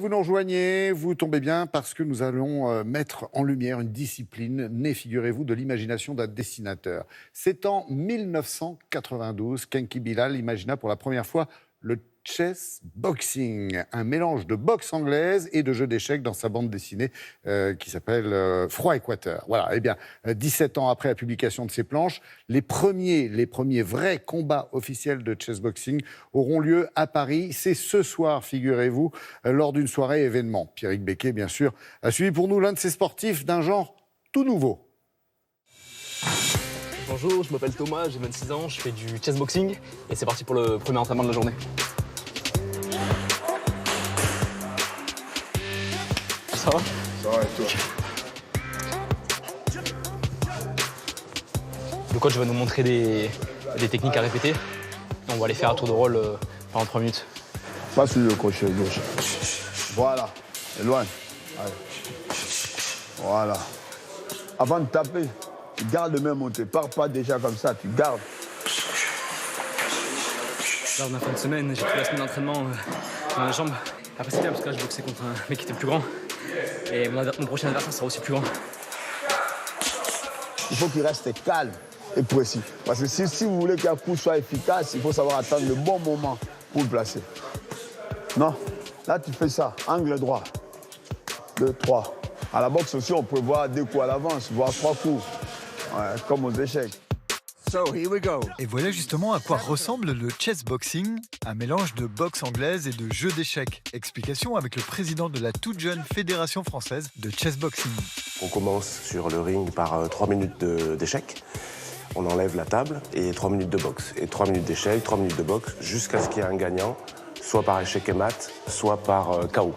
Vous nous rejoignez, vous tombez bien parce que nous allons mettre en lumière une discipline née, figurez-vous, de l'imagination d'un dessinateur. C'est en 1992 qu'Enki Bilal imagina pour la première fois le chess boxing, un mélange de boxe anglaise et de jeux d'échecs dans sa bande dessinée qui s'appelle Froid Équateur. Voilà, eh bien, 17 ans après la publication de ces planches, les premiers vrais combats officiels de chess boxing auront lieu à Paris. C'est ce soir, figurez-vous, lors d'une soirée événement. Pierrick Becquet, bien sûr, a suivi pour nous l'un de ces sportifs d'un genre tout nouveau. Bonjour, je m'appelle Thomas, j'ai 26 ans, je fais du chess boxing et c'est parti pour le premier entraînement de la journée. Ça va? Ça va et toi? Le coach va nous montrer des techniques à répéter. On va les faire à tour de rôle pendant 3 minutes. Pas sur le crochet gauche. Voilà, éloigne. Allez. Voilà. Avant de taper, tu gardes le même montée. Pars pas déjà comme ça, tu gardes. Là, on a fin de semaine, j'ai toute la semaine d'entraînement dans les jambes. Après, c'est bien parce que là, je boxais contre un mec qui était plus grand. Et mon prochain adversaire sera aussi plus grand. Il faut qu'il reste calme et précis. Parce que si vous voulez qu'un coup soit efficace, il faut savoir attendre le bon moment pour le placer. Non, là tu fais ça, angle droit. 2, 3. À la boxe aussi, on peut voir 2 coups à l'avance, voire 3 coups. Ouais, comme aux échecs. So here we go. Et voilà justement à quoi ressemble le chess boxing, un mélange de boxe anglaise et de jeux d'échecs. Explication avec le président de la toute jeune Fédération française de chess boxing. On commence sur le ring par 3 minutes d'échecs. On enlève la table et 3 minutes de boxe. Et 3 minutes d'échecs, 3 minutes de boxe, jusqu'à ce qu'il y ait un gagnant, soit par échec et mat, soit par KO.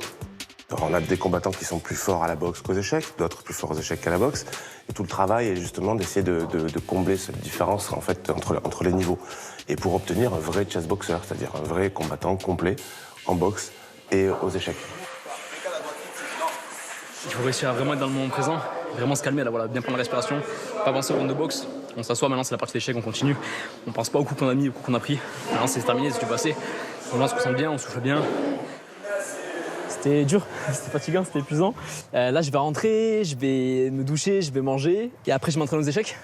Alors on a des combattants qui sont plus forts à la boxe qu'aux échecs, d'autres plus forts aux échecs qu'à la boxe. Et tout le travail est justement d'essayer de combler cette différence en fait, entre les niveaux. Et pour obtenir un vrai chess boxer, c'est-à-dire un vrai combattant complet en boxe et aux échecs. Il faut réussir à vraiment être dans le moment présent, vraiment se calmer, là, voilà, bien prendre la respiration, pas penser au round de boxe. On s'assoit, maintenant c'est la partie d'échecs, on continue. On pense pas au coup qu'on a mis, au coup qu'on a pris. Maintenant c'est terminé, c'est du passé. On se concentre bien, on souffle bien. C'était dur, c'était fatigant, c'était épuisant. Là, je vais rentrer, je vais me doucher, je vais manger. Et après, je m'entraîne aux échecs.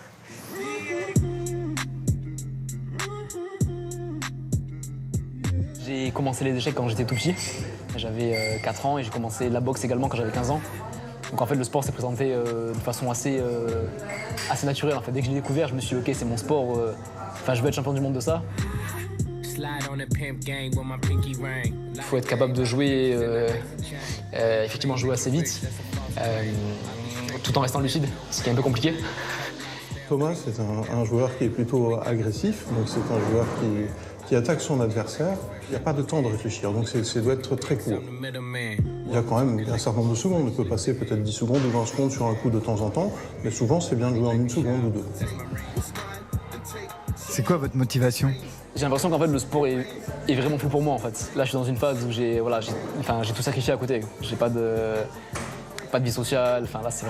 J'ai commencé les échecs quand j'étais tout petit. J'avais 4 ans et j'ai commencé la boxe également quand j'avais 15 ans. Donc en fait, le sport s'est présenté de façon assez naturelle. En fait, dès que je l'ai découvert, je me suis dit, ok, c'est mon sport. Je veux être champion du monde de ça. Il faut être capable de jouer, effectivement jouer assez vite, tout en restant lucide, ce qui est un peu compliqué. Thomas, c'est un joueur qui est plutôt agressif, donc c'est un joueur qui attaque son adversaire. Il n'y a pas de temps de réfléchir, donc ça doit être très court. Il y a quand même un certain nombre de secondes, on peut passer peut-être 10 secondes ou 20 secondes sur un coup de temps en temps, mais souvent c'est bien de jouer en 1 seconde ou 2. C'est quoi votre motivation? J'ai l'impression qu'en fait le sport est vraiment plus pour moi en fait. Là je suis dans une phase où j'ai tout sacrifié à côté. J'ai pas de vie sociale, là c'est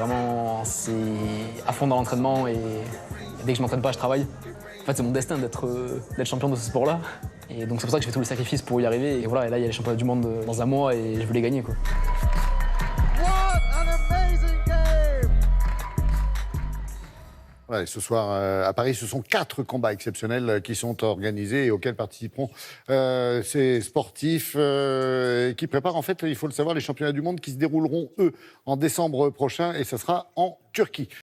à fond dans l'entraînement et dès que je m'entraîne pas je travaille. En fait c'est mon destin d'être champion de ce sport-là. Et donc c'est pour ça que je fais tous les sacrifices pour y arriver. Et voilà, et là il y a les championnats du monde dans un mois et je veux les gagner quoi. Ouais, ce soir à Paris, ce sont 4 combats exceptionnels qui sont organisés et auxquels participeront ces sportifs qui préparent, en fait, il faut le savoir, les championnats du monde qui se dérouleront, eux, en décembre prochain et ça sera en Turquie.